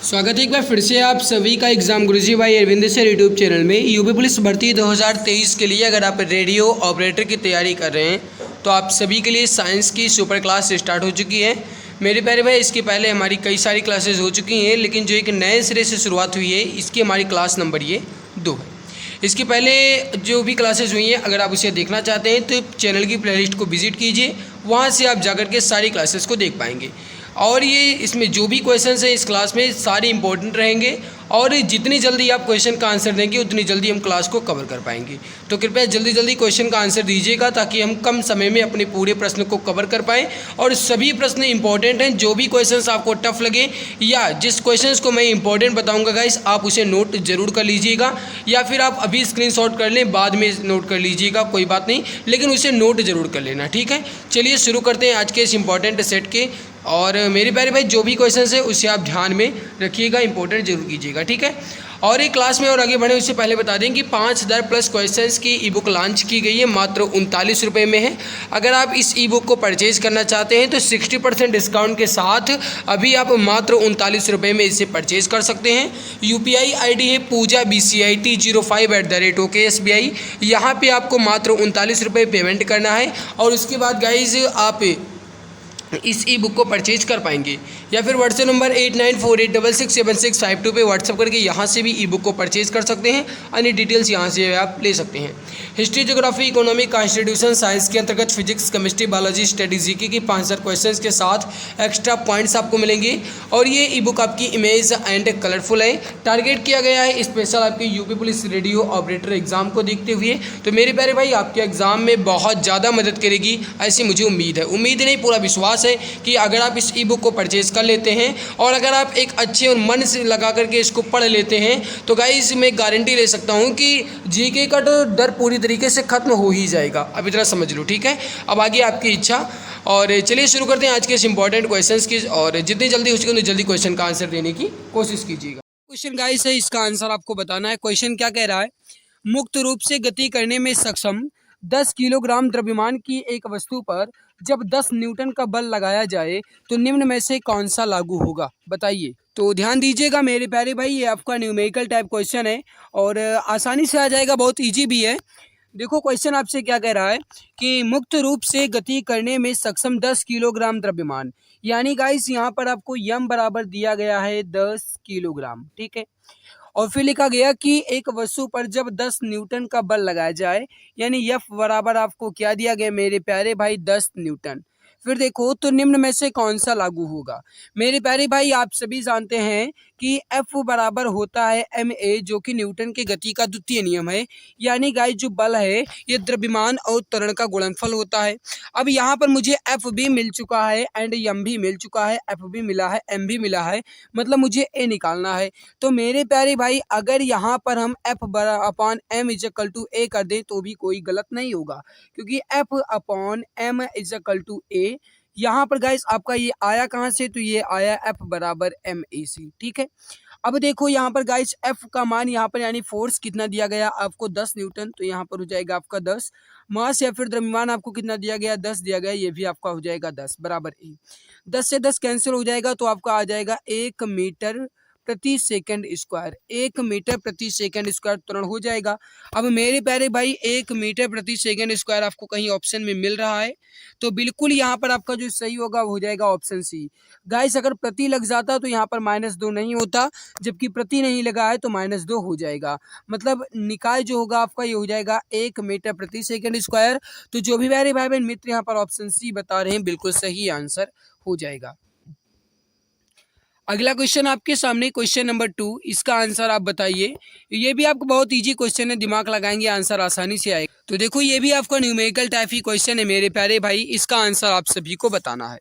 स्वागत है एक बार फिर से आप सभी का एग्जाम गुरुजी भाई अरविंद सर यूट्यूब चैनल में। यूपी पुलिस भर्ती 2023 के लिए अगर आप रेडियो ऑपरेटर की तैयारी कर रहे हैं तो आप सभी के लिए साइंस की सुपर क्लास स्टार्ट हो चुकी है। मेरे प्यारे भाई, इसके पहले हमारी कई सारी क्लासेस हो चुकी हैं, लेकिन जो एक नए सिरे से शुरुआत हुई है इसकी हमारी क्लास नंबर ये 2 है। इसके पहले जो भी क्लासेस हुई हैं अगर आप उसे देखना चाहते हैं तो चैनल की प्लेलिस्ट को विजिट कीजिए, वहाँ से आप जाकर के सारी क्लासेस को देख पाएंगे। और ये इसमें जो भी क्वेश्चंस हैं इस क्लास में सारे इंपॉर्टेंट रहेंगे और जितनी जल्दी आप क्वेश्चन का आंसर देंगे उतनी जल्दी हम क्लास को कवर कर पाएंगे। तो कृपया जल्दी जल्दी क्वेश्चन का आंसर दीजिएगा ताकि हम कम समय में अपने पूरे प्रश्न को कवर कर पाएँ। और सभी प्रश्न इंपॉर्टेंट हैं, जो भी क्वेश्चंस आपको टफ लगे या जिस क्वेश्चंस को मैं इंपॉर्टेंट बताऊंगा गाइस आप उसे नोट जरूर कर लीजिएगा, या फिर आप अभी स्क्रीनशॉट कर लें बाद में नोट कर लीजिएगा, कोई बात नहीं, लेकिन उसे नोट जरूर कर लेना, ठीक है। चलिए शुरू करते हैं आज के इस इंपॉर्टेंट सेट के। और मेरे प्यारे भाई, जो भी क्वेश्चंस है उसे आप ध्यान में रखिएगा, इंपॉर्टेंट जरूर कीजिएगा, ठीक है। और एक क्लास में और आगे बढ़े उससे पहले बता दें कि 5000 प्लस क्वेश्चंस की ई बुक लॉन्च की गई है, मात्र 39 रुपये में है। अगर आप इस ई बुक को परचेज़ करना चाहते हैं तो 60% डिस्काउंट के साथ अभी आप मात्र 39 रुपये में इसे परचेज़ कर सकते हैं। UPI ID है पूजा BCIT05@OKSBI। यहाँ पर आपको मात्र 39 रुपये पेमेंट करना है और उसके बाद गाइज आप इस ई बुक को परचेज कर पाएंगे, या फिर व्हाट्सएप नंबर 8948667652 पे व्हाट्सएप करके यहाँ से भी ई बुक को परचेज कर सकते हैं। अन्य डिटेल्स यहाँ से आप ले सकते हैं। History, geography, economic, constitution, science के अंतर्गत physics, chemistry, biology, study, GK की 5000 क्वेश्चंस के साथ एक्स्ट्रा पॉइंट्स आपको मिलेंगे। और ये ई बुक आपकी इमेज एंड कलरफुल है। टारगेट किया गया है स्पेशल आपके UP police radio operator exam को देखते हुए। तो मेरे प्यारे भाई, आपके एग्जाम में बहुत ज़्यादा मदद करेगी ऐसी मुझे उम्मीद है। उम्मीद नहीं, पूरा विश्वास है कि अगर आप इस ई बुक को परचेज कर लेते हैं और अगर आप एक अच्छे और मन से लगा करके इसको पढ़ लेते हैं तो गाइस मैं गारंटी ले सकता हूं कि जीके का तो डर पूरी तरीके से खत्म हो ही जाएगा। अब इतना समझ लो, ठीक है। अब आगे आपकी इच्छा। और चलिए शुरू करते हैं आज के इस इंपॉर्टेंट क्वेश्चंस की, और जितनी जल्दी हो सके उतनी जल्दी क्वेश्चन का आंसर देने की कोशिश कीजिएगा। क्वेश्चन गाइस है, इसका आंसर आपको बताना है। क्वेश्चन क्या कह रहा है? मुक्त रूप से गति करने में सक्षम 10 किलोग्राम द्रव्यमान की एक वस्तु पर जब 10 न्यूटन का बल लगाया जाए तो निम्न में से कौन सा लागू होगा, बताइए। तो ध्यान दीजिएगा मेरे प्यारे भाई, ये आपका न्यूमेरिकल टाइप क्वेश्चन है और आसानी से आ जाएगा, बहुत इजी भी है। देखो क्वेश्चन आपसे क्या कह रहा है कि मुक्त रूप से गति करने में सक्षम 10 किलोग्राम द्रव्यमान, यानी गाइस यहाँ पर आपको यम बराबर दिया गया है 10 किलोग्राम, ठीक है। और फिर लिखा गया कि एक वस्तु पर जब 10 न्यूटन का बल लगाया जाए, यानी F बराबर आपको क्या दिया गया मेरे प्यारे भाई, 10 न्यूटन। फिर देखो तो निम्न में से कौन सा लागू होगा। मेरे प्यारे भाई, आप सभी जानते हैं कि F बराबर होता है ma, जो कि न्यूटन के गति का द्वितीय नियम है। यानी गाइस जो बल है ये द्रव्यमान और त्वरण का गुणनफल होता है। अब यहाँ पर मुझे F भी मिल चुका है एंड m भी मिल चुका है, F भी मिला है, m भी मिला है, मतलब मुझे a निकालना है। तो मेरे प्यारे भाई, अगर यहाँ पर हम F upon m is equal to a कर दें तो भी कोई गलत नहीं होगा, क्योंकि F upon m is equal to a। यहाँ पर गाइस आपका ये आया कहाँ से, तो ये आया F बराबर ma से, ठीक है। अब देखो यहाँ पर गाइस F का मान यहाँ पर यानी फोर्स कितना दिया गया आपको, 10 न्यूटन, तो यहाँ पर हो जाएगा आपका 10। मास या फिर द्रव्यमान आपको कितना दिया गया, 10 दिया गया, ये भी आपका हो जाएगा 10 बराबर a। 10 से 10 कैंसिल हो जाएगा तो आपका आ जाएगा 1 मीटर प्रति सेकंड स्क्वायर। 1 मीटर प्रति सेकंड स्क्वायर त्वरण हो जाएगा। अब मेरे प्यारे भाई, 1 मीटर प्रति सेकंड स्क्वायर आपको कहीं ऑप्शन में मिल रहा है तो बिल्कुल यहाँ पर आपका जो सही होगा वो हो जाएगा ऑप्शन सी। गाइस अगर प्रति लग जाता तो यहाँ पर -2 नहीं होता, जबकि प्रति नहीं लगा है तो -2 हो जाएगा। मतलब निकाय जो होगा आपका ये हो जाएगा 1 मीटर प्रति सेकंड स्क्वायर। तो जो भी मेरे भाई बहन मित्र यहाँ पर ऑप्शन सी बता रहे हैं बिल्कुल सही आंसर हो जाएगा। अगला क्वेश्चन आपके सामने, क्वेश्चन नंबर 2, इसका आंसर आप बताइए। ये भी आपको बहुत इजी क्वेश्चन है, दिमाग लगाएंगे आंसर आसानी से आएगा। तो देखो ये भी आपका न्यूमेरिकल टाइप ही क्वेश्चन है मेरे प्यारे भाई, इसका आंसर आप सभी को बताना है।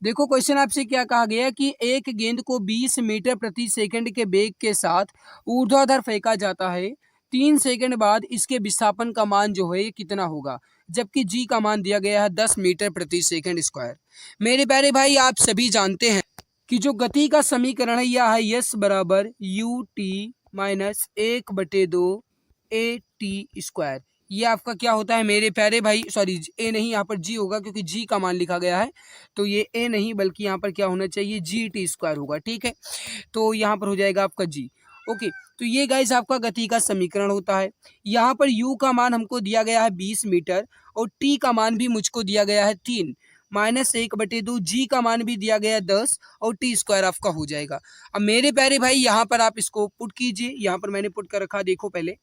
देखो क्वेश्चन आपसे क्या कहा गया कि एक गेंद को 20 मीटर प्रति सेकंड के वेग के साथ ऊर्ध्वाधर फेंका जाता है। 3 सेकंड बाद इसके विस्थापन का मान जो है कितना होगा, जबकि जी का मान दिया गया है 10 मीटर प्रति सेकंड स्क्वायर। मेरे प्यारे भाई, आप सभी जानते हैं कि जो गति का समीकरण है यह है यस बराबर ut माइनस 1/2 at स्क्वायर। ये आपका क्या होता है मेरे प्यारे भाई, सॉरी ए नहीं, यहाँ पर जी होगा क्योंकि जी का मान लिखा गया है, तो ये ए नहीं बल्कि यहाँ पर क्या होना चाहिए, जी टी स्क्वायर होगा। ठीक है, तो यहाँ पर हो जाएगा आपका जी। ओके, तो ये गाइस आपका गति का समीकरण होता है। यहाँ पर यू का मान हमको दिया गया है 20 मीटर और टी का मान भी मुझको दिया गया है 3, -1/2, जी का मान भी दिया गया है 10 और टी स्क्वायर आपका हो जाएगा। अब मेरे प्यारे भाई यहाँ पर आप इसको पुट कीजिए, यहाँ पर मैंने पुट कर रखा, देखो पहले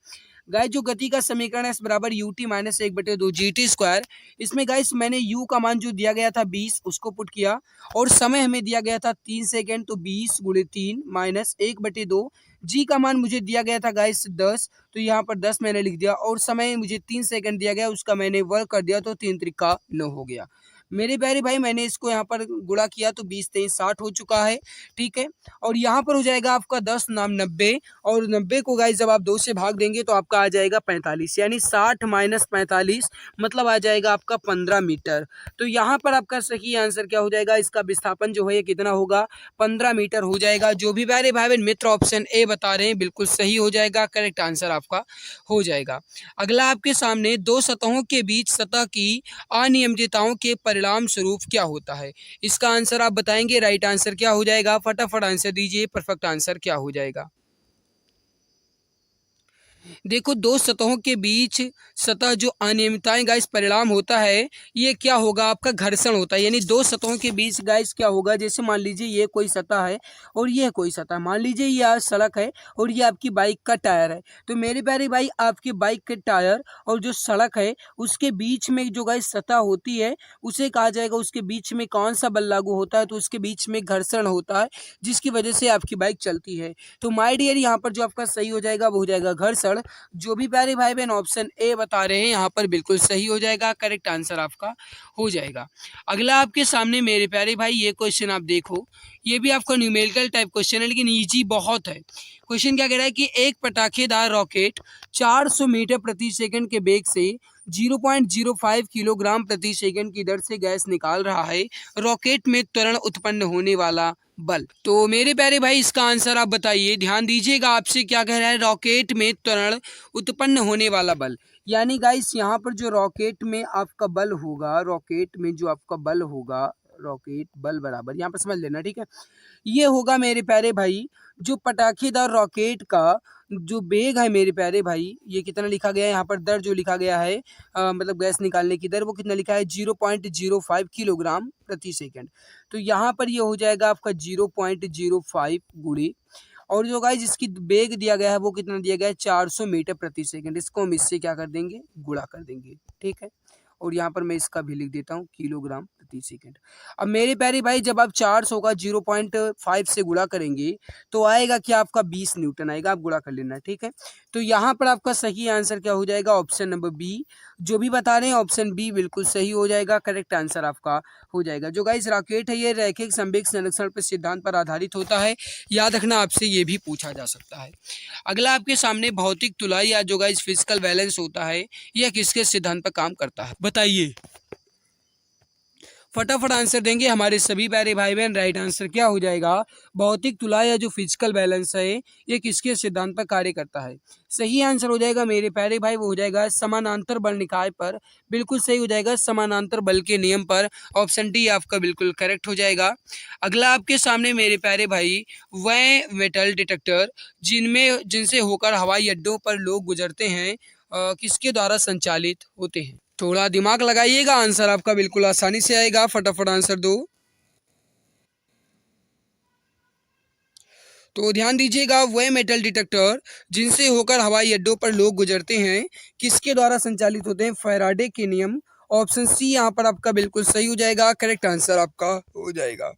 गाइस जो गति का समीकरण है एस बराबर U T -1/2 G T square. इसमें गाइस मैंने यू का मान जो दिया गया था 20 उसको पुट किया और समय हमें दिया गया था 3 सेकेंड, तो 20 गुणे 3 -1/2। जी का मान मुझे दिया गया था गाइस 10, तो यहाँ पर 10 मैंने लिख दिया और समय मुझे 3 सेकेंड दिया गया, उसका मैंने वर्क कर दिया, तो 3 त्रिका 9 हो गया। मेरे प्यारे भाई मैंने इसको यहाँ पर गुणा किया तो 20 23 60 हो चुका है। ठीक है, और यहाँ पर हो जाएगा आपका 10 नाम 90 और 90 को गाइस जब आप 2 से भाग देंगे तो आपका आ जाएगा 45, यानी 60 माइनस 45 मतलब आ जाएगा आपका 15 मीटर। तो यहाँ पर आपका सही आंसर क्या हो जाएगा, इसका विस्थापन जो है ये कितना होगा, 15 मीटर हो जाएगा। जो भी प्यारे भाई बहन मित्र ऑप्शन ए बता रहे हैं बिल्कुल सही हो जाएगा, करेक्ट आंसर आपका हो जाएगा। अगला आपके सामने दो सतहों के बीच सतह की अनियमितताओं के परिणाम स्वरूप क्या होता है, इसका आंसर आप बताएंगे। राइट आंसर क्या हो जाएगा, फटाफट आंसर दीजिए, परफेक्ट आंसर क्या हो जाएगा। देखो दो सतहों के बीच सतह जो अनियमितताएं गाइस परिणाम होता है, ये क्या होगा, आपका घर्षण होता है। यानी दो सतहों के बीच गाइस क्या होगा, जैसे मान लीजिए ये कोई सतह है और ये कोई सतह, मान लीजिए ये आज सड़क है और ये आपकी बाइक का टायर है। तो मेरे प्यारे भाई आपके बाइक के टायर और जो सड़क है उसके बीच में जो गाइस सतह होती है उसे कहा जाएगा, उसके बीच में कौन सा बल लागू होता है, तो उसके बीच में घर्षण होता है जिसकी वजह से आपकी बाइक चलती है। तो माय डियर यहाँ पर जो आपका सही हो जाएगा वो हो जाएगा घर्षण। जो भी प्यारे भाई बहन ऑप्शन ए बता रहे हैं यहाँ पर बिल्कुल सही हो जाएगा, करेक्ट आंसर आपका हो जाएगा। अगला आपके सामने मेरे प्यारे भाई ये क्वेश्चन आप देखो, ये भी आपका न्यूमेरिकल टाइप क्वेश्चन है लेकिन इजी बहुत है। क्वेश्चन क्या कह रहा है कि एक पटाखेदार रॉकेट 400 मीटर प्रति सेकंड के वेग से 0.05 किलोग्राम प्रति सेकंड की दर से गैस निकाल रहा है। रॉकेट में त्वरण उत्पन्न होने वाला बल, तो मेरे प्यारे भाई इसका आंसर आप बताइए, ध्यान दीजिएगा। आपसे क्या कह रहा है, रॉकेट में त्वरण उत्पन्न होने वाला बल, यानी गाइस यहाँ पर जो रॉकेट में आपका बल होगा, रॉकेट में जो आपका बल होगा, रॉकेट बल बराबर यहाँ पर समझ लेना, ठीक है। ये होगा मेरे प्यारे भाई जो पटाखेदार रॉकेट का जो वेग है मेरे प्यारे भाई, ये कितना लिखा गया है यहाँ पर, दर जो लिखा गया है मतलब गैस निकालने की दर, वो कितना लिखा है 0.05 किलोग्राम प्रति सेकंड। तो यहाँ पर ये हो जाएगा आपका 0.05 गुणे, और जो गाइस इसकी वेग दिया गया है वो कितना दिया गया है 400 मीटर प्रति सेकंड। इसको हम इससे क्या कर देंगे, गुणा कर देंगे, ठीक है। और यहाँ पर मैं इसका भी लिख देता हूँ किलोग्राम प्रति सेकंड। अब मेरे प्यारे भाई जब आप 400 का 0.5 से गुणा करेंगे तो आएगा क्या, आपका 20 न्यूटन आएगा, आप गुणा कर लेना, ठीक है। तो यहाँ पर आपका सही आंसर क्या हो जाएगा, ऑप्शन नंबर बी। जो भी बता रहे हैं ऑप्शन बी बिल्कुल सही हो जाएगा, करेक्ट आंसर आपका हो जाएगा। जो गाइस रॉकेट है ये रैखिक संवेग संरक्षण पर सिद्धांत पर आधारित होता है, याद रखना आपसे ये भी पूछा जा सकता है। अगला आपके सामने भौतिक तुलाई या जो गाइस फिजिकल बैलेंस होता है, यह किसके सिद्धांत पर काम करता है, बताइए। फटाफट आंसर देंगे हमारे सभी प्यारे भाई बहन। राइट आंसर क्या हो जाएगा, भौतिक तुलाई या जो फिजिकल बैलेंस है ये किसके सिद्धांत पर कार्य करता है। सही आंसर हो जाएगा मेरे प्यारे भाई, वो हो जाएगा समानांतर बल निकाय पर, बिल्कुल सही हो जाएगा, समानांतर बल के नियम पर। ऑप्शन डी आपका बिल्कुल करेक्ट हो जाएगा। अगला आपके सामने मेरे प्यारे भाई वह मेटल डिटेक्टर जिनसे होकर हवाई अड्डों पर लोग गुजरते हैं किसके द्वारा संचालित होते हैं। थोड़ा दिमाग लगाइएगा, आंसर आपका बिल्कुल आसानी से आएगा, फटाफट आंसर दो। तो ध्यान दीजिएगा, वह मेटल डिटेक्टर जिनसे होकर हवाई अड्डों पर लोग गुजरते हैं किसके द्वारा संचालित होते हैं, फैराडे के नियम। ऑप्शन सी यहाँ पर आपका बिल्कुल सही हो जाएगा, करेक्ट आंसर आपका हो जाएगा।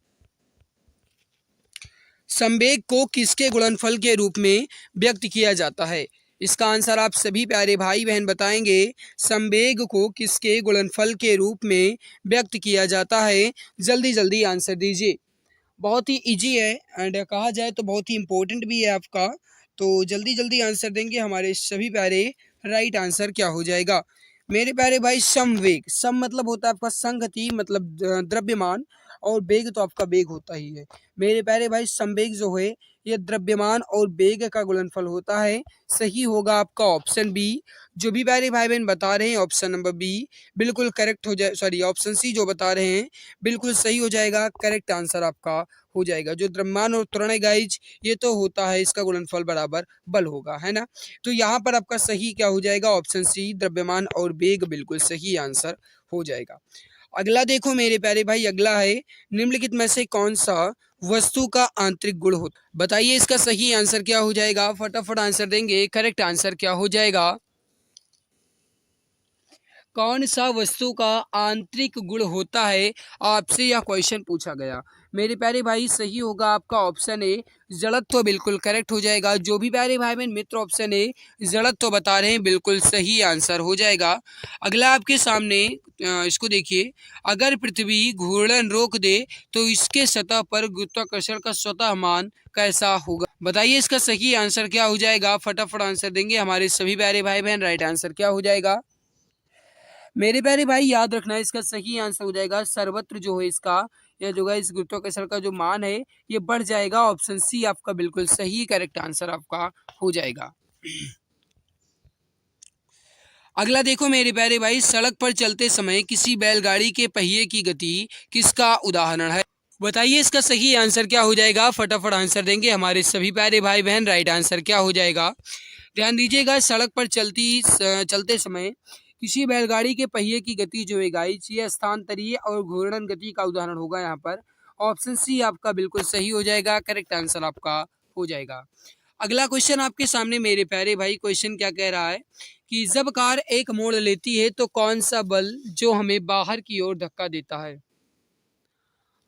संवेग को किसके गुणनफल के रूप में व्यक्त किया जाता है, इसका आंसर आप सभी प्यारे भाई बहन बताएंगे। संवेग को किसके गुणनफल के रूप में व्यक्त किया जाता है, जल्दी जल्दी आंसर दीजिए। बहुत ही इजी है एंड कहा जाए तो बहुत ही इम्पोर्टेंट भी है आपका, तो जल्दी जल्दी आंसर देंगे हमारे सभी प्यारे। राइट आंसर क्या हो जाएगा मेरे प्यारे भाई, समवेग। सम मतलब होता है आपका संगति, मतलब द्रव्यमान, और वेग तो आपका वेग होता ही है। मेरे प्यारे भाई संवेग जो है ये द्रव्यमान और वेग का गुणनफल होता है। सही होगा आपका ऑप्शन बी। जो भी प्यारे भाई बहन बता रहे हैं ऑप्शन नंबर बी बिल्कुल करेक्ट हो जाए, सॉरी ऑप्शन सी जो बता रहे हैं बिल्कुल सही हो जाएगा, करेक्ट आंसर आपका हो जाएगा। जो द्रव्यमान और त्वरण है गाइज ये तो होता है, इसका गुणनफल बराबर बल होगा, है ना। तो यहाँ पर आपका सही क्या हो जाएगा, ऑप्शन सी द्रव्यमान और वेग बिल्कुल सही आंसर हो जाएगा। अगला देखो मेरे प्यारे भाई, अगला है निम्नलिखित में से कौन सा वस्तु का आंतरिक गुण होता, बताइए इसका सही आंसर क्या हो जाएगा, फटाफट आंसर देंगे, करेक्ट आंसर क्या हो जाएगा। कौन सा वस्तु का आंतरिक गुण होता है, आपसे यह क्वेश्चन पूछा गया। मेरे प्यारे भाई सही होगा आपका ऑप्शन ए जड़त्व, बिल्कुल करेक्ट हो जाएगा। जो भी प्यारे भाई बहन मित्र ऑप्शन ए जड़त्व बता रहे हैं बिल्कुल सही आंसर हो जाएगा। अगला आपके सामने इसको देखिए, अगर पृथ्वी घूर्णन रोक दे तो इसके सतह पर गुरुत्वाकर्षण का स्वतः मान कैसा होगा, बताइए इसका सही आंसर क्या हो जाएगा, फटाफट आंसर देंगे हमारे सभी प्यारे भाई बहन। राइट आंसर क्या हो जाएगा मेरे प्यारे भाई, याद रखना है इसका सही आंसर हो जाएगा सर्वत्र जो है इसका या जो है इस गुरुत्वाकर्षण का जो मान है ये बढ़ जाएगा। ऑप्शन सी आपका बिल्कुल सही करेक्ट आंसर आपका हो जाएगा। अगला देखो मेरे प्यारे भाई, सड़क पर चलते समय किसी बैलगाड़ी के पहिए की गति किसका उदाहरण है, बताइए इसका सही आंसर क्या हो जाएगा, फटाफट आंसर देंगे हमारे सभी प्यारे भाई बहन। राइट आंसर क्या हो जाएगा, ध्यान दीजिएगा, सड़क पर चलते समय किसी बैलगाड़ी के पहिए की गति जो है गाइस ये स्थानांतरीय और घूर्णन गति का उदाहरण होगा। यहाँ पर ऑप्शन सी आपका बिल्कुल सही हो जाएगा, करेक्ट आंसर आपका हो जाएगा। अगला क्वेश्चन आपके सामने मेरे प्यारे भाई, क्वेश्चन क्या कह रहा है कि जब कार एक मोड़ लेती है तो कौन सा बल जो हमें बाहर की ओर धक्का देता है,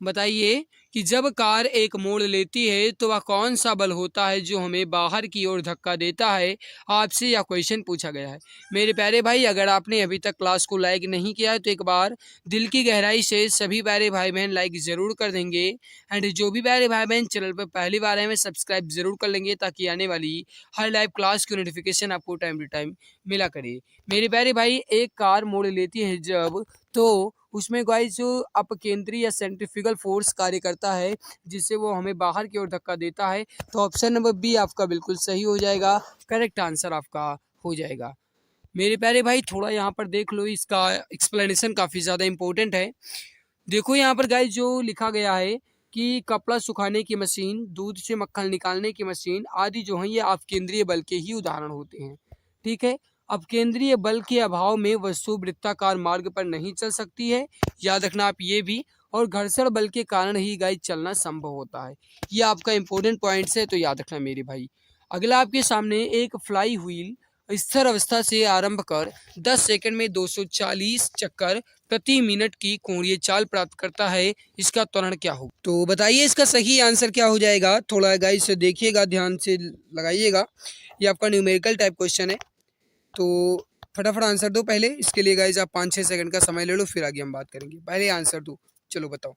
बताइए कि जब कार एक मोड़ लेती है तो वह कौन सा बल होता है जो हमें बाहर की ओर धक्का देता है, आपसे यह क्वेश्चन पूछा गया है। मेरे प्यारे भाई अगर आपने अभी तक क्लास को लाइक नहीं किया है तो एक बार दिल की गहराई से सभी प्यारे भाई बहन लाइक ज़रूर कर देंगे। एंड जो भी प्यारे भाई बहन चैनल पर पहली बार आए हैं सब्सक्राइब ज़रूर कर लेंगे ताकि आने वाली हर लाइव क्लास की नोटिफिकेशन आपको टाइम टू टाइम मिला करे। मेरे प्यारे भाई एक कार मोड़ लेती है जब, तो उसमें गाइस जो अपकेंद्री या सेंट्रीफ्यूगल फोर्स कार्य करता है जिससे वो हमें बाहर की ओर धक्का देता है। तो ऑप्शन नंबर बी आपका बिल्कुल सही हो जाएगा, करेक्ट आंसर आपका हो जाएगा। मेरे प्यारे भाई थोड़ा यहाँ पर देख लो, इसका एक्सप्लेनेशन काफ़ी ज़्यादा इंपॉर्टेंट है। देखो यहाँ पर गाइस जो लिखा गया है कि कपड़ा सुखाने की मशीन, दूध से मक्खन निकालने की मशीन आदि जो हैं ये अपकेंद्रीय बल के ही उदाहरण होते हैं, ठीक है। अपकेंद्रीय बल के अभाव में वस्तु वृत्ताकार मार्ग पर नहीं चल सकती है, याद रखना आप ये भी, और घर्षण बल के कारण ही गाइस चलना संभव होता है। ये आपका इंपॉर्टेंट पॉइंट्स है तो याद रखना मेरे भाई। अगला आपके सामने एक फ्लाई व्हील स्थिर अवस्था से आरंभ कर 10 सेकंड में 240 चक्कर प्रति मिनट की कोणीय चाल प्राप्त करता है, इसका त्वरण क्या हो, तो बताइए इसका सही आंसर क्या हो जाएगा। थोड़ा गाइस देखिएगा, ध्यान से लगाइएगा, ये आपका न्यूमेरिकल टाइप क्वेश्चन है तो फटाफट आंसर दो पहले। इसके लिए गाइस आप 5-6 सेकंड का समय ले लो, फिर आगे हम बात करेंगे। पहले आंसर दो, चलो बताओ।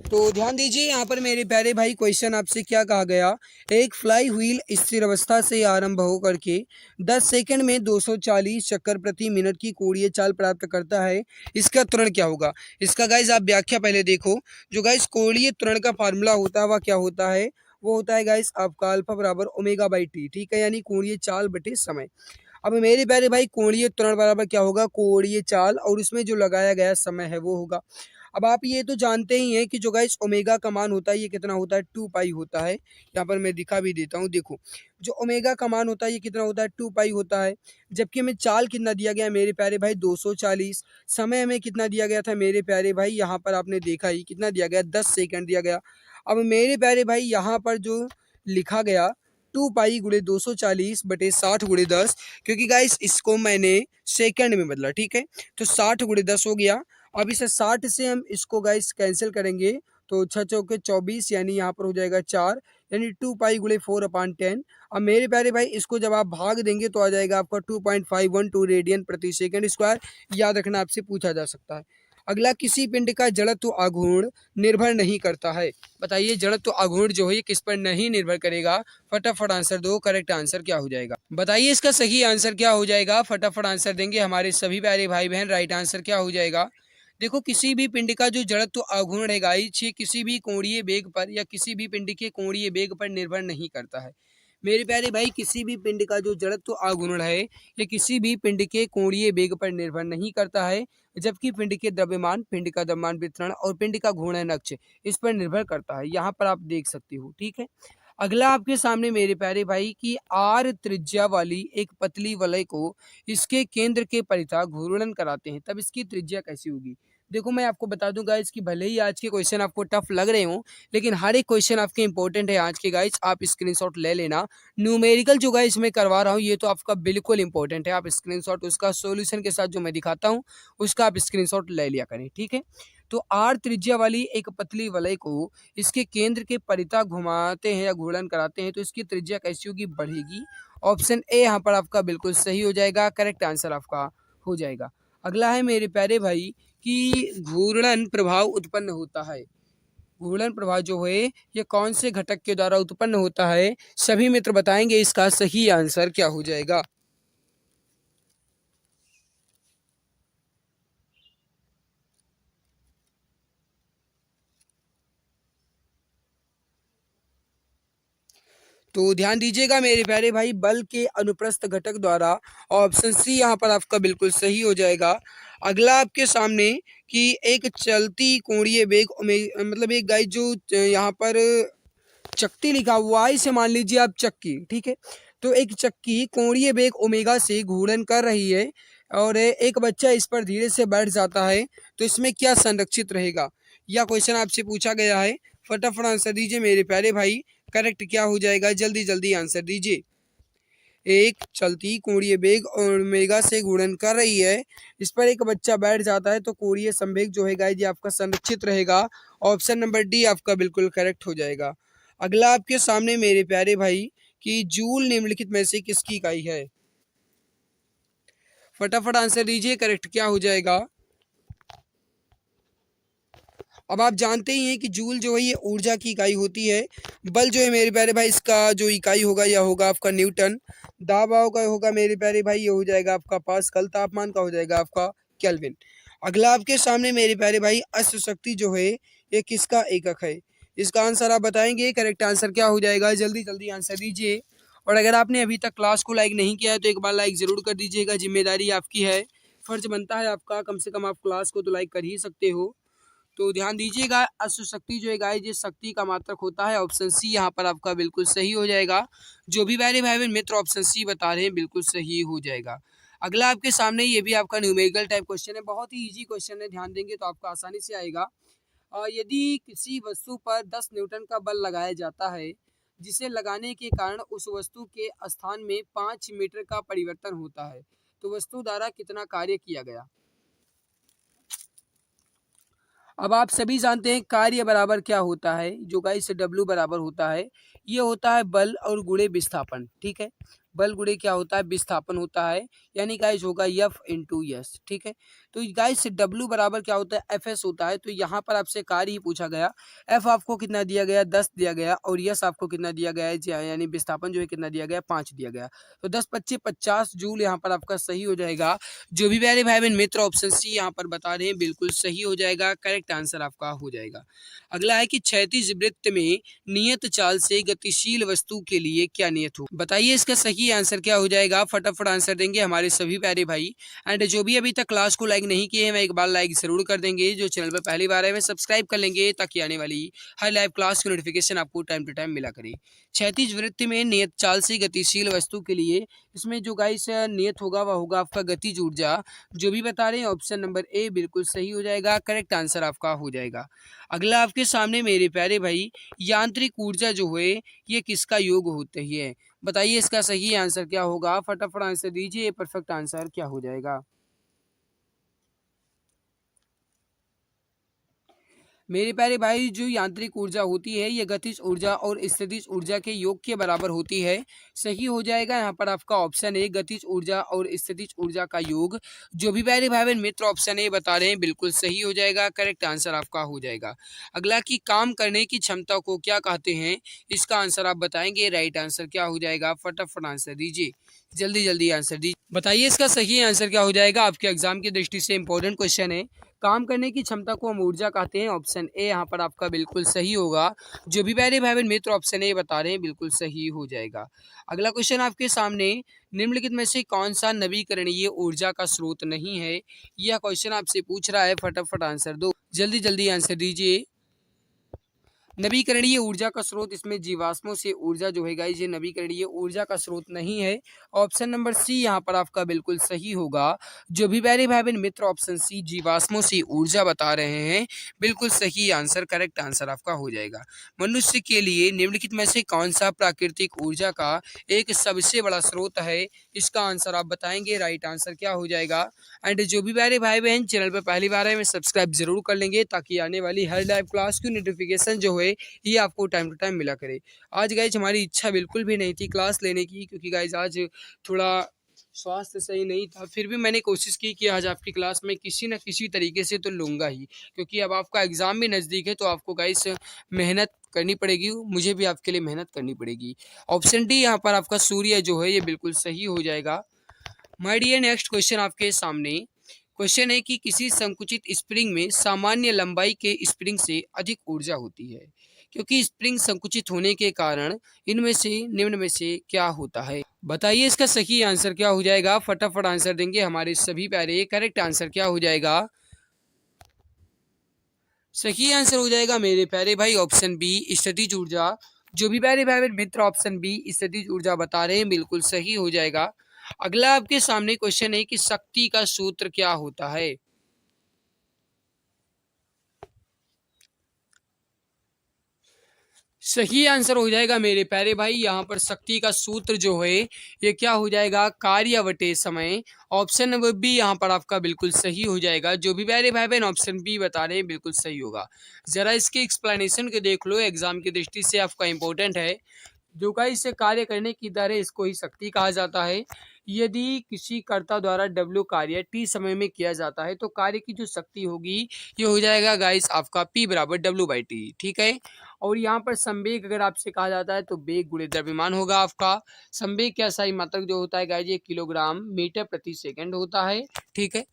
तो ध्यान दीजिए यहाँ पर मेरे प्यारे भाई, क्वेश्चन आपसे क्या कहा गया, एक फ्लाई व्हील स्थिर अवस्था से आरंभ होकर के 10 सेकंड में 240 चक्कर प्रति मिनट की कोणीय चाल प्राप्त करता है, इसका त्वरण क्या होगा। इसका गाइज आप व्याख्या पहले देखो। जो गाइज कोणीय त्वरण का फार्मूला होता है वह क्या होता है, वो होता है गाइज आपका अल्फा बराबर ओमेगा बाई टी, ठीक है, यानी कोणीय चाल बटे समय। अब मेरे प्यारे भाई कोणीय त्वरण बराबर क्या होगा, कोणीय चाल और उसमें जो लगाया गया समय है वो होगा। अब आप ये तो जानते ही हैं कि जो गाइस ओमेगा का मान होता है ये कितना होता है, 2 पाई होता है। यहाँ पर मैं दिखा भी देता हूँ, देखो जो ओमेगा का मान होता है ये कितना होता है, 2 पाई होता है। जबकि हमें चाल कितना दिया गया है मेरे प्यारे भाई, 240। समय हमें कितना दिया गया था मेरे प्यारे भाई, यहाँ पर आपने देखा ही कितना दिया गया, 10 सेकंड दिया गया। अब मेरे प्यारे भाई यहाँ पर जो लिखा गया 2 पाई गुणे 240 बटे 60 गुणे 10, क्योंकि गाइस इसको मैंने सेकंड में बदला, ठीक है, तो 60 गुणे 10 हो गया। अब इसे 60 से हम इसको गाइस कैंसिल करेंगे तो 6 चौके 24, यानी यहाँ पर हो जाएगा 4, यानी 2 पाई गुणे 4/10। अब मेरे प्यारे भाई इसको जब आप भाग देंगे तो आ जाएगा आपका 2.512 रेडियन प्रति सेकंड स्क्वायर, याद रखना आपसे पूछा जा सकता है। अगला, किसी पिंड का जड़त्व आघूर्ण निर्भर नहीं करता है। बताइए जड़त्व आघूर्ण जो है ये किस पर नहीं निर्भर करेगा? फटाफट आंसर दो, करेक्ट आंसर क्या हो जाएगा? बताइए इसका सही आंसर क्या हो जाएगा? फटाफट आंसर देंगे हमारे सभी प्यारे भाई बहन। राइट आंसर क्या हो जाएगा? देखो, किसी भी पिंड का जो जड़त्व आघूर्ण है गाइस, ये किसी भी कोणीय वेग पर या किसी भी पिंड के कोणीय वेग पर निर्भर नहीं करता है। मेरे प्यारे भाई, किसी भी पिंड का जो जड़त्व आघूर्ण है ये किसी भी पिंड के कोणीय वेग पर निर्भर नहीं करता है, जबकि पिंड के द्रव्यमान, पिंड का द्रव्यमान वितरण और पिंड का घूर्णन अक्ष इस पर निर्भर करता है। यहाँ पर आप देख सकते हो, ठीक है। अगला आपके सामने मेरे प्यारे भाई की आर त्रिज्या वाली एक पतली वलय को इसके केंद्र के परितः घूर्णन कराते हैं, तब इसकी त्रिज्या कैसी होगी? देखो, मैं आपको बता दूं गाइस कि भले ही आज के क्वेश्चन आपको टफ लग रहे हो, लेकिन हर एक क्वेश्चन आपके इंपॉर्टेंट है आज के गाइस। आप स्क्रीनशॉट ले लेना। न्यूमेरिकल जो गाइस मैं करवा रहा हूँ ये तो आपका बिल्कुल इंपॉर्टेंट है। आप स्क्रीनशॉट उसका सॉल्यूशन के साथ जो मैं दिखाता हूँ उसका आप स्क्रीनशॉट ले लिया करें, ठीक है। तो आर त्रिज्या वाली एक पतली वलय को इसके केंद्र के परितः घुमाते हैं या घूर्णन कराते हैं, तो इसकी त्रिज्या कैसी होगी? बढ़ेगी। ऑप्शन ए यहाँ पर आपका बिल्कुल सही हो जाएगा, करेक्ट आंसर आपका हो जाएगा। अगला है मेरे प्यारे भाई कि घूर्णन प्रभाव उत्पन्न होता है। घूर्णन प्रभाव जो है ये कौन से घटक के द्वारा उत्पन्न होता है? सभी मित्र बताएंगे इसका सही आंसर क्या हो जाएगा। तो ध्यान दीजिएगा मेरे प्यारे भाई, बल के अनुप्रस्थ घटक द्वारा। ऑप्शन सी यहाँ पर आपका बिल्कुल सही हो जाएगा। अगला आपके सामने कि एक चलती कोणीय वेग मतलब एक गाइस जो यहाँ पर चक्ति लिखा हुआ है, इसे मान लीजिए आप चक्की, ठीक है। तो एक चक्की कोणीय वेग ओमेगा से घूर्णन कर रही है और एक बच्चा इस पर धीरे से बैठ जाता है, तो इसमें क्या संरक्षित रहेगा? यह क्वेश्चन आपसे पूछा गया है। फटाफट आंसर दीजिए मेरे प्यारे भाई, करेक्ट क्या हो जाएगा? जल्दी जल्दी आंसर दीजिए। एक चलती कोणीय वेग ओमेगा से घूर्णन कर रही है, इस पर एक बच्चा बैठ जाता है, तो कोणीय संवेग जो है गाइस ये आपका संरक्षित रहेगा। ऑप्शन नंबर डी आपका बिल्कुल करेक्ट हो जाएगा। अगला आपके सामने मेरे प्यारे भाई कि जूल निम्नलिखित में से किसकी इकाई है? फटाफट आंसर दीजिए, करेक्ट क्या हो जाएगा? अब आप जानते ही हैं कि जूल जो है ये ऊर्जा की इकाई होती है। बल जो है मेरे प्यारे भाई इसका जो इकाई होगा यह होगा आपका न्यूटन। दाबाव का होगा मेरे प्यारे भाई ये हो जाएगा आपका पास्कल। तापमान का हो जाएगा आपका केल्विन। अगला आपके सामने मेरे प्यारे भाई अश्व शक्ति जो है ये किसका एकक है? इसका आंसर आप बताएंगे, करेक्ट आंसर क्या हो जाएगा? जल्दी जल्दी आंसर दीजिए। और अगर आपने अभी तक क्लास को लाइक नहीं किया है तो एक बार लाइक ज़रूर कर दीजिएगा, जिम्मेदारी आपकी है, फर्ज बनता है आपका, कम से कम आप क्लास को तो लाइक कर ही सकते हो। तो ध्यान दीजिएगा, अश्व शक्ति जो है गाइस ये शक्ति का मात्रक होता है। ऑप्शन सी यहाँ पर आपका बिल्कुल सही हो जाएगा। जो भी प्यारे भाई बहन मित्र ऑप्शन सी बता रहे हैं बिल्कुल सही हो जाएगा। अगला आपके सामने ये भी आपका न्यूमेरिकल टाइप क्वेश्चन है, बहुत ही इजी क्वेश्चन है, ध्यान देंगे तो आपका आसानी से आएगा। यदि किसी वस्तु पर 10 न्यूटन का बल लगाया जाता है, जिसे लगाने के कारण उस वस्तु के स्थान में 5 मीटर का परिवर्तन होता है, तो वस्तु द्वारा कितना कार्य किया गया? अब आप सभी जानते हैं कार्य बराबर क्या होता है, जो गाइस डब्ल्यू बराबर होता है, ये होता है बल और गुणे विस्थापन, ठीक है। बल गुणे क्या होता है? विस्थापन होता है, यानी गाइस होगा एफ इंटू एस, ठीक है। तो गाइस डब्ल्यू बराबर क्या होता है? एफ एस होता है। तो यहाँ पर आपसे कार्य ही पूछा गया। एफ आपको कितना दिया गया? 10 दिया गया, और यस आपको कितना दिया गया है? यानी विस्थापन जो है कितना दिया गया? 5 दिया गया। तो 10 25 50 जूल यहाँ पर आपका सही हो जाएगा। जो भी प्यारे भाई बहन मित्र ऑप्शन सी यहाँ पर बता रहे हैं बिल्कुल सही हो जाएगा, करेक्ट आंसर आपका हो जाएगा। अगला है कि क्षैतिज वृत्त में नियत चाल से गतिशील वस्तु के लिए क्या नियत हो? बताइए इसका सही आंसर क्या हो जाएगा? फटाफट आंसर देंगे हमारे सभी प्यारे भाई। एंड जो भी अभी तक क्लास को लाइक नहीं किए हैं मैं एक बार लाइक जरूर कर देंगे। जो चैनल पर पहली बार है मैं सब्सक्राइब कर लेंगे, ताकि आने वाली हर लाइव क्लास की नोटिफिकेशन आपको टाइम टू टाइम मिला करे। क्षैतिज वृत्त में नियत चाल से गतिशील वस्तु के लिए इसमें जो गाइस नियत होगा वह होगा आपका गतिज ऊर्जा। जो भी बता रहे हैं ऑप्शन नंबर ए बिल्कुल सही हो जाएगा, करेक्ट आंसर आपका हो जाएगा। अगला आपके सामने मेरे प्यारे भाई यांत्रिक ऊर्जा जो है ये किसका योग होती है? बताइए इसका सही आंसर क्या होगा? फटाफट आंसर दीजिए, परफेक्ट आंसर क्या हो जाएगा? मेरे प्यारे भाई, जो यांत्रिक ऊर्जा होती है ये गतिज ऊर्जा और स्थितिज ऊर्जा के योग के बराबर होती है। सही हो जाएगा यहाँ पर आपका ऑप्शन ए, गतिज ऊर्जा और स्थितिज ऊर्जा का योग। जो भी प्यारे भाई बहन मित्र ऑप्शन ए बता रहे हैं बिल्कुल सही हो जाएगा, करेक्ट आंसर आपका हो जाएगा। अगला कि काम करने की क्षमता को क्या कहते हैं, इसका आंसर आप बताएंगे। राइट आंसर क्या हो जाएगा, फटाफट आंसर दीजिए, जल्दी जल्दी आंसर दीजिए, बताइए इसका सही आंसर क्या हो जाएगा। आपके एग्जाम की दृष्टि से इंपॉर्टेंट क्वेश्चन है। काम करने की क्षमता को हम ऊर्जा कहते हैं, ऑप्शन ए यहाँ पर आपका बिल्कुल सही होगा। जो भी प्यारे भाई बहन मित्र ऑप्शन ए बता रहे हैं बिल्कुल सही हो जाएगा। अगला क्वेश्चन आपके सामने, निम्नलिखित में से कौन सा नवीकरणीय ऊर्जा का स्रोत नहीं है, यह क्वेश्चन आपसे पूछ रहा है। फटाफट आंसर दो, जल्दी जल्दी आंसर दीजिए। नवीकरणीय ऊर्जा का स्रोत, इसमें जीवाश्मों से ऊर्जा जो है गाइस ये नवीकरणीय ऊर्जा का स्रोत नहीं है। ऑप्शन नंबर सी यहाँ पर आपका बिल्कुल सही होगा। जो भी प्यारे भाई बहन मित्र ऑप्शन सी जीवाश्मों से ऊर्जा बता रहे हैं बिल्कुल सही आंसर, करेक्ट आंसर आपका हो जाएगा। मनुष्य के लिए निम्नलिखित में से कौन सा प्राकृतिक ऊर्जा का एक सबसे बड़ा स्रोत है, इसका आंसर आप बताएंगे। राइट आंसर क्या हो जाएगा। एंड जो भी प्यारे भाई बहन चैनल पर पहली बार है मैं सब्सक्राइब जरूर कर लेंगे, ताकि आने वाली हर लाइव क्लास की नोटिफिकेशन जो है ये आपको टाइम टू टाइम मिला करे। आज गाइज हमारी इच्छा बिल्कुल भी नहीं थी क्लास लेने की, क्योंकि गाइज आज थोड़ा स्वास्थ्य सही नहीं था, फिर भी मैंने कोशिश की कि आज आपकी क्लास में किसी न किसी तरीके से तो लूँगा ही, क्योंकि अब आपका एग्ज़ाम भी नज़दीक है तो आपको गाइस मेहनत करनी पड़ेगी, मुझे भी आपके लिए मेहनत करनी पड़ेगी। ऑप्शन डी यहाँ पर आपका सूर्य जो है ये बिल्कुल सही हो जाएगा। माय डियर, नेक्स्ट क्वेश्चन आपके सामने क्वेश्चन है कि किसी संकुचित स्प्रिंग में सामान्य लंबाई के स्प्रिंग से अधिक ऊर्जा होती है, क्योंकि स्प्रिंग संकुचित होने के कारण इनमें से निम्न में से क्या होता है। बताइए इसका सही आंसर क्या हो जाएगा। फटाफट आंसर देंगे हमारे सभी प्यारे, करेक्ट आंसर क्या हो जाएगा। सही आंसर हो जाएगा मेरे प्यारे भाई ऑप्शन बी, स्थितिज ऊर्जा। जो भी प्यारे भाई मित्र ऑप्शन बी स्थितिज ऊर्जा बता रहे हैं बिल्कुल सही हो जाएगा। अगला आपके सामने क्वेश्चन है कि शक्ति का सूत्र क्या होता है। सही आंसर हो जाएगा मेरे प्यारे भाई, यहाँ पर शक्ति का सूत्र जो है ये क्या हो जाएगा, कार्य बटे समय। ऑप्शन नंबर बी यहाँ पर आपका बिल्कुल सही हो जाएगा। जो भी प्यारे भाई बहन ऑप्शन बी बता रहे हैं बिल्कुल सही होगा। जरा इसके एक्सप्लेनेशन के देख लो, एग्जाम की दृष्टि से आपका इंपॉर्टेंट है। जो का इससे कार्य करने की दर है इसको ही शक्ति कहा जाता है। यदि किसी कर्ता द्वारा W कार्य T समय में किया जाता है तो कार्य की जो शक्ति होगी ये हो जाएगा गाइस आपका P बराबर W/T, ठीक है। और यहाँ पर संवेग अगर आपसे कहा जाता है तो वेग गुणे द्रव्यमान होगा आपका। संवेग का सही मात्रक जो होता है गाइस ये किलोग्राम मीटर प्रति सेकंड होता है, ठीक है।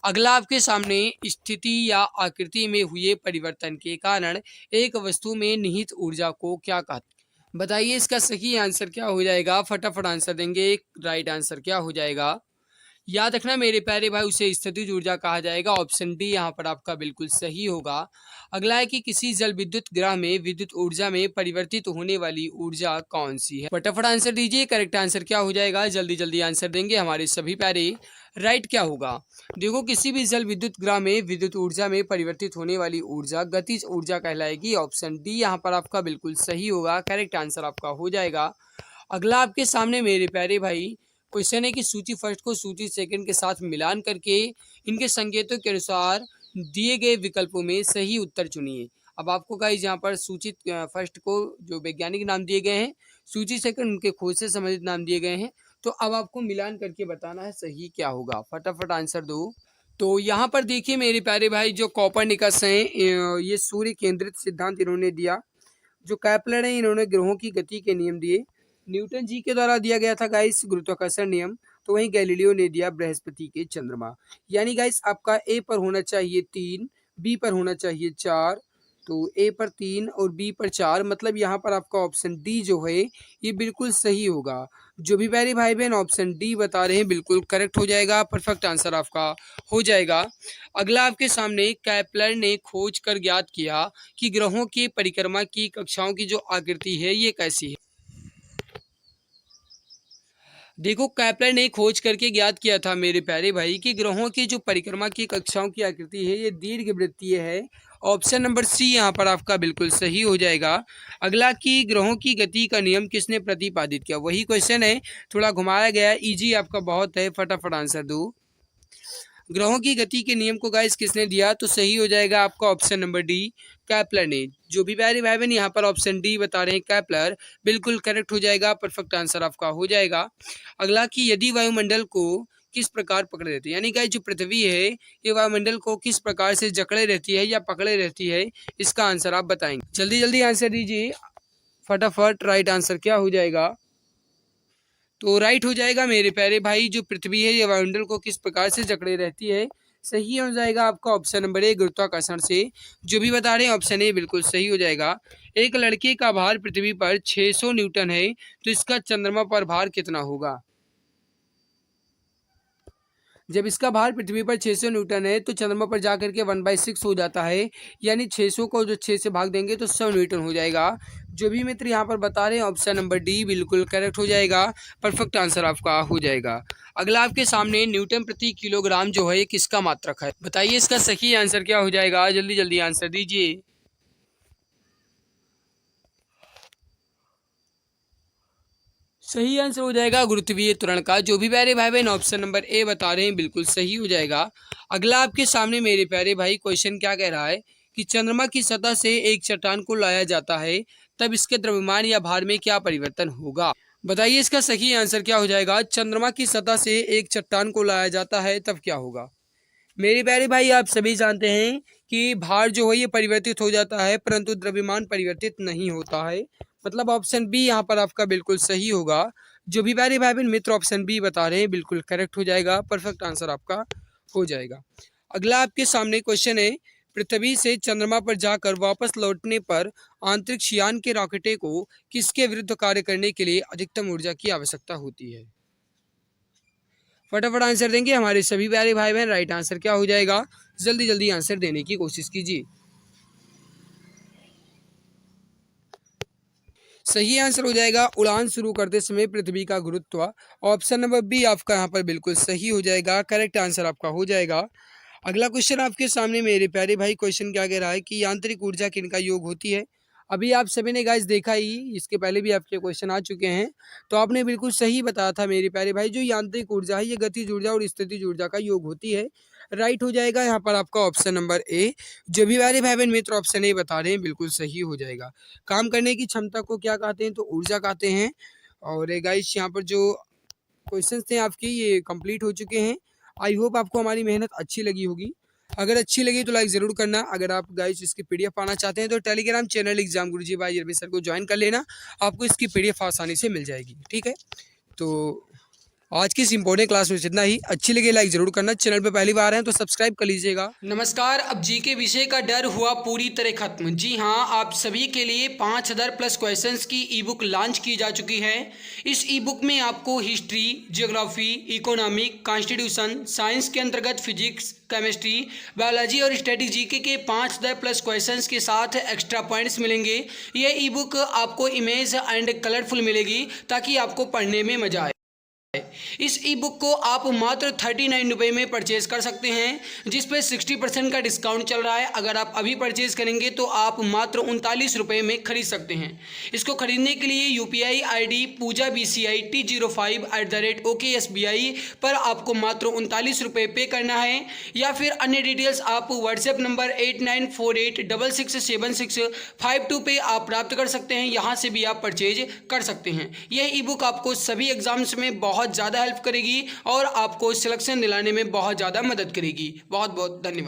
अगला आपके सामने, स्थिति या आकृति में हुए परिवर्तन के कारण एक वस्तु में निहित ऊर्जा को क्या कहते हैं। बताइए इसका सही आंसर क्या हो जाएगा। फटाफट आंसर देंगे, राइट आंसर क्या हो जाएगा। याद रखना मेरे प्यारे भाई उसे स्थितिज ऊर्जा कहा जाएगा। ऑप्शन डी यहाँ पर आपका बिल्कुल सही होगा। अगला है कि किसी जल विद्युत ग्रह में विद्युत ऊर्जा में परिवर्तित होने वाली ऊर्जा कौन सी है। फटाफट आंसर दीजिए, करेक्ट आंसर क्या हो जाएगा। जल्दी जल्दी आंसर देंगे हमारे सभी प्यारे। राइट क्या होगा, देखो किसी भी जल विद्युत ग्रह में विद्युत ऊर्जा में परिवर्तित होने वाली ऊर्जा गतिज ऊर्जा कहलाएगी। ऑप्शन डी यहाँ पर आपका बिल्कुल सही होगा, करेक्ट आंसर आपका हो जाएगा। अगला आपके सामने मेरे प्यारे भाई क्वेश्चन है कि सूची फर्स्ट को सूची सेकंड के साथ मिलान करके इनके संकेतों के अनुसार दिए गए विकल्पों में सही उत्तर चुनिए। अब आपको गाइस यहाँ पर सूची फर्स्ट को जो वैज्ञानिक नाम दिए गए हैं, सूची सेकंड उनके खोज से संबंधित नाम दिए गए हैं, तो अब आपको मिलान करके बताना है सही क्या होगा। फटाफट आंसर दो। तो यहाँ पर देखिए मेरे प्यारे भाई, जो कॉपरनिकस हैं ये सूर्य केंद्रित सिद्धांत इन्होंने दिया। जो कैपलर है इन्होंने ग्रहों की गति के नियम दिए। न्यूटन जी के द्वारा दिया गया था गाइस गुरुत्वाकर्षण नियम। तो वहीं गैलीलियो ने दिया बृहस्पति के चंद्रमा। यानी गाइस आपका ए पर होना चाहिए 3, बी पर होना चाहिए 4, तो ए पर 3 और बी पर 4, मतलब यहाँ पर आपका ऑप्शन डी जो है ये बिल्कुल सही होगा। जो भी प्यारे भाई बहन ऑप्शन डी बता रहे हैं बिल्कुल करेक्ट हो जाएगा, परफेक्ट आंसर आपका हो जाएगा। अगला आपके सामने, कैपलर ने खोज कर ज्ञात किया कि ग्रहों की परिक्रमा की कक्षाओं की जो आकृति है ये कैसी है। देखो कैपलर ने खोज करके ज्ञात किया था मेरे प्यारे भाई कि ग्रहों की जो परिक्रमा की कक्षाओं की आकृति है ये दीर्घवृत्तीय है। ऑप्शन नंबर सी यहाँ पर आपका बिल्कुल सही हो जाएगा। अगला कि ग्रहों की गति का नियम किसने प्रतिपादित किया, वही क्वेश्चन है, थोड़ा घुमाया गया, इजी आपका बहुत है। फटाफट आंसर दो। ग्रहों की गति के नियम को गाइस किसने दिया, तो सही हो जाएगा आपका ऑप्शन नंबर डी, कैपलर ने। जो भी प्यारे भाई बहन यहाँ पर ऑप्शन डी बता रहे हैं कैपलर, बिल्कुल करेक्ट हो जाएगा, परफेक्ट आंसर आपका हो जाएगा। अगला कि यदि वायुमंडल को किस प्रकार पकड़े रहती है, यानी कि जो पृथ्वी है ये वायुमंडल को किस प्रकार से जकड़े रहती है या पकड़े रहती है, इसका आंसर आप बताएंगे। जल्दी जल्दी आंसर दीजिए फटाफट, राइट आंसर क्या हो जाएगा? तो राइट हो जाएगा मेरे प्यारे भाई, जो पृथ्वी है ये वायुमंडल को किस प्रकार से जकड़े रहती है, सही हो जाएगा आपका ऑप्शन नंबर ए, गुरुत्वाकर्षण से। जो भी बता रहे हैं ऑप्शन ए बिल्कुल सही हो जाएगा। एक लड़के का भार पृथ्वी पर 600 न्यूटन है, तो इसका चंद्रमा पर भार कितना होगा? जब इसका भार पृथ्वी पर 600 न्यूटन है तो चंद्रमा पर जाकर के 1/6 हो जाता है, यानी 600 को जो 6 से भाग देंगे तो 100 न्यूटन हो जाएगा। जो भी मित्र यहाँ पर बता रहे हैं ऑप्शन नंबर डी बिल्कुल करेक्ट हो जाएगा, परफेक्ट आंसर आपका हो जाएगा। अगला आपके सामने न्यूटन प्रति किलोग्राम जो है ये किसका मात्रक है, बताइए इसका सही आंसर क्या हो जाएगा? जल्दी जल्दी आंसर दीजिए। सही आंसर हो जाएगा गुरुत्वीय त्वरण का। जो भी प्यारे भाई बहन ऑप्शन नंबर ए बता रहे हैं बिल्कुल सही हो जाएगा। अगला आपके सामने मेरे प्यारे भाई क्वेश्चन क्या कह रहा है कि चंद्रमा की सतह से एक चट्टान को लाया जाता है, तब इसके द्रव्यमान या भार में क्या परिवर्तन होगा? बताइए इसका सही आंसर क्या हो जाएगा? चंद्रमा की सतह से एक चट्टान को लाया जाता है तब क्या होगा? मेरे प्यारे भाई आप सभी जानते हैं कि भार जो है ये परिवर्तित हो जाता है, परंतु द्रव्यमान परिवर्तित नहीं होता है। मतलब ऑप्शन बी यहाँ पर आपका बिल्कुल सही होगा। जो भी प्यारे भाई बहन मित्र ऑप्शन बी बता रहे हैं बिल्कुल करेक्ट हो जाएगा, परफेक्ट आंसर आपका हो जाएगा। अगला आपके सामने क्वेश्चन है, पृथ्वी से चंद्रमा पर जाकर वापस लौटने पर अंतरिक्ष यान के रॉकेटे को किसके विरुद्ध कार्य करने के लिए अधिकतम ऊर्जा की आवश्यकता होती है? फटाफट आंसर देंगे हमारे सभी प्यारे भाई बहन, राइट आंसर क्या हो जाएगा? जल्दी जल्दी आंसर देने की कोशिश कीजिए। सही आंसर हो जाएगा उड़ान शुरू करते समय पृथ्वी का गुरुत्व। ऑप्शन नंबर बी आपका यहाँ पर बिल्कुल सही हो जाएगा, करेक्ट आंसर आपका हो जाएगा। अगला क्वेश्चन आपके सामने मेरे प्यारे भाई, क्वेश्चन क्या कह रहा है कि यांत्रिक ऊर्जा किनका योग होती है? अभी आप सभी ने गाइस देखा ही, इसके पहले भी आपके क्वेश्चन आ चुके हैं, तो आपने बिल्कुल सही बताया था मेरे प्यारे भाई, जो यांत्रिक ऊर्जा है ये गतिज ऊर्जा और स्थितिज ऊर्जा का योग होती है। राइट हो जाएगा यहाँ पर आपका ऑप्शन नंबर ए। जो भी प्यारे भाई बहन मित्र ऑप्शन ए बता रहे हैं बिल्कुल सही हो जाएगा। काम करने की क्षमता को क्या कहते हैं? तो ऊर्जा कहते हैं। और गाइस यहाँ पर जो क्वेश्चंस थे आपके ये कंप्लीट हो चुके हैं। आई होप आपको हमारी मेहनत अच्छी लगी होगी। अगर अच्छी लगी तो लाइक ज़रूर करना। अगर आप गाइस इसकी पीडीएफ पाना चाहते हैं तो टेलीग्राम चैनल एग्जाम गुरुजी भाई अरबी सर को ज्वाइन कर लेना, आपको इसकी पीडीएफ आसानी से मिल जाएगी। ठीक है, तो आज की इस इंपॉर्टेंट क्लास में इतना ही। अच्छी लगे लाइक जरूर करना, चैनल पे पहली बार हैं तो सब्सक्राइब कर लीजिएगा। नमस्कार, अब जी के विषय का डर हुआ पूरी तरह खत्म। जी हाँ, आप सभी के लिए 5000 प्लस क्वेश्चंस की ई बुक लॉन्च की जा चुकी है। इस ई बुक में आपको history, geography, economic, constitution, science के अंतर्गत फिजिक्स, केमिस्ट्री, बायोलॉजी और स्टैटिक जीके के 5000 प्लस क्वेश्चंस के साथ एक्स्ट्रा पॉइंट्स मिलेंगे। ये ई बुक आपको इमेज एंड कलरफुल मिलेगी ताकि आपको पढ़ने में मजा आए। इस ई बुक को आप मात्र 39 रुपये में परचेज कर सकते हैं, जिस पे 60% का डिस्काउंट चल रहा है। अगर आप अभी परचेज करेंगे तो आप मात्र 39 रुपये में खरीद सकते हैं। इसको खरीदने के लिए UPI ID पूजा BCI T05@OKSBI पर आपको मात्र 39 रुपये पे करना है, या फिर अन्य डिटेल्स आप व्हाट्सएप नंबर 8948667652 पे आप प्राप्त कर सकते हैं। यहाँ से भी आप परचेज कर सकते हैं। यह ई बुक आपको सभी एग्जाम्स में बहुत ज़्यादा हेल्प करेगी और आपको सिलेक्शन दिलाने में बहुत ज़्यादा मदद करेगी। बहुत बहुत धन्यवाद।